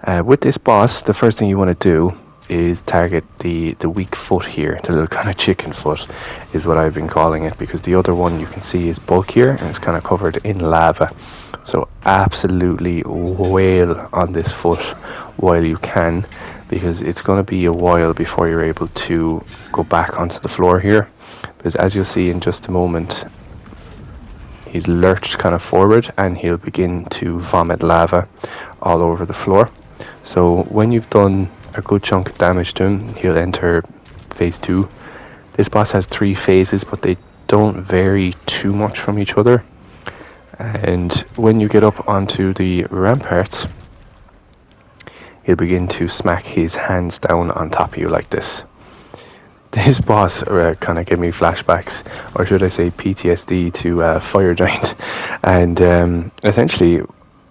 With this boss, the first thing you want to do is target the weak foot here, the little kind of chicken foot is what I've been calling it, because the other one you can see is bulkier and it's kind of covered in lava. So absolutely wail on this foot while you can, because it's going to be a while before you're able to go back onto the floor here, because as you'll see in just a moment, he's lurched kind of forward and he'll begin to vomit lava all over the floor. So when you've done a good chunk of damage to him, he'll enter phase 2. This boss has 3 phases, but they don't vary too much from each other. And when you get up onto the ramparts, he'll begin to smack his hands down on top of you like this. This boss kind of gave me flashbacks, or should I say PTSD, to Fire Giant. And essentially,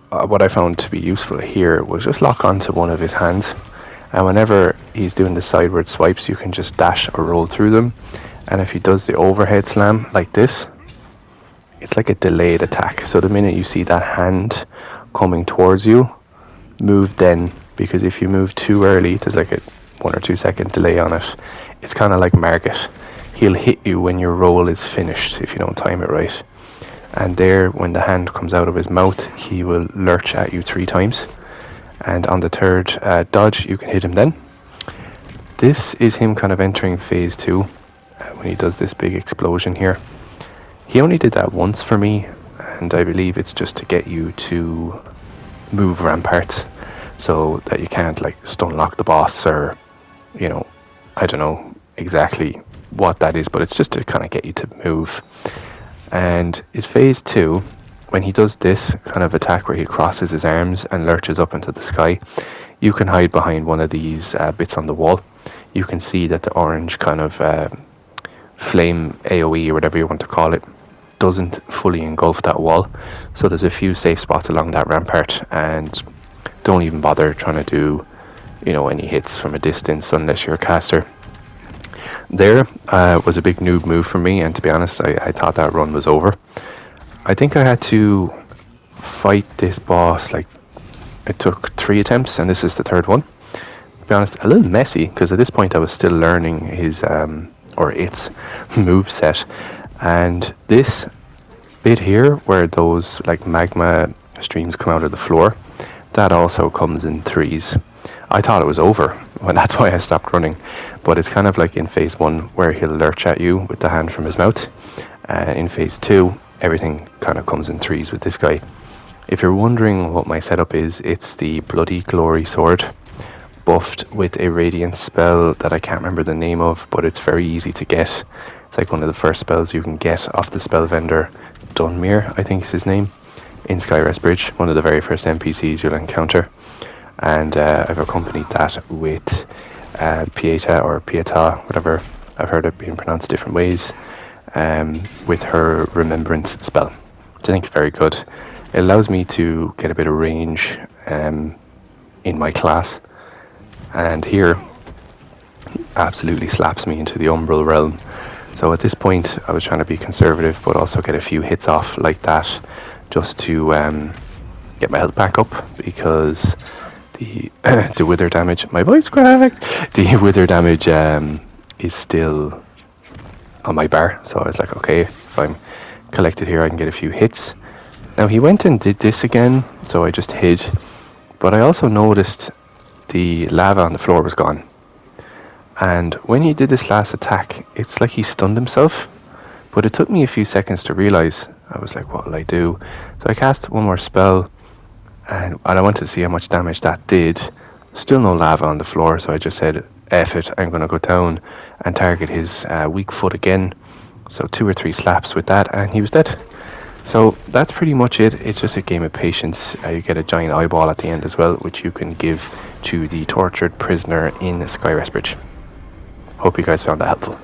what I found to be useful here was just lock onto one of his hands. And whenever he's doing the sideward swipes, you can just dash or roll through them. And if he does the overhead slam like this, it's like a delayed attack. So the minute you see that hand coming towards you, move then. Because if you move too early, there's like a 1 or 2 second delay on it. It's kind of like Margit. He'll hit you when your roll is finished if you don't time it right. And there, when the hand comes out of his mouth, he will lurch at you 3 times. And on the third dodge, you can hit him then. This is him kind of entering phase 2 when he does this big explosion here. He only did that once for me, and I believe it's just to get you to move ramparts so that you can't like stun lock the boss, or, you know, I don't know exactly what that is, but it's just to kind of get you to move. And it's phase 2. When he does this kind of attack where he crosses his arms and lurches up into the sky, you can hide behind one of these bits on the wall. You can see that the orange kind of flame AoE, or whatever you want to call it, doesn't fully engulf that wall. So there's a few safe spots along that rampart, and don't even bother trying to do, you know, any hits from a distance unless you're a caster. There was a big noob move for me, and to be honest, I thought that run was over. I think I had to fight this boss, like, it took 3 attempts, and this is the 3rd one. To be honest, a little messy, because at this point I was still learning his, or its, move set. And this bit here, where those, like, magma streams come out of the floor, that also comes in 3s. I thought it was over, well, that's why I stopped running. But it's kind of like in phase 1, where he'll lurch at you with the hand from his mouth. In phase 2, everything kind of comes in 3s with this guy. If you're wondering what my setup is, it's the Bloody Glory sword, buffed with a radiant spell that I can't remember the name of, but it's very easy to get. It's like one of the first spells you can get off the spell vendor, Dunmere, I think is his name, in Skyrest Bridge, one of the very first NPCs you'll encounter. And I've accompanied that with Pieta, or Pieta, whatever, I've heard it being pronounced different ways, with her Remembrance spell, which I think is very good. It allows me to get a bit of range in my class, and here absolutely slaps me into the Umbral realm. So at this point I was trying to be conservative, but also get a few hits off like that, just to get my health back up, because the the wither damage, my voice cracked, the wither damage is still on my bar. So I was like, okay, if I'm collected here I can get a few hits. Now he went and did this again, so I just hid, but I also noticed the lava on the floor was gone. And when he did this last attack, it's like he stunned himself, but it took me a few seconds to realize. I was like, what will I do? So I cast one more spell, and I wanted to see how much damage that did. Still no lava on the floor, so I just said, F it, I'm going to go down and target his weak foot again. So 2 or 3 slaps with that, and he was dead. So that's pretty much it. It's just a game of patience. You get a giant eyeball at the end as well, which you can give to the tortured prisoner in Skyrest Bridge. Hope you guys found that helpful.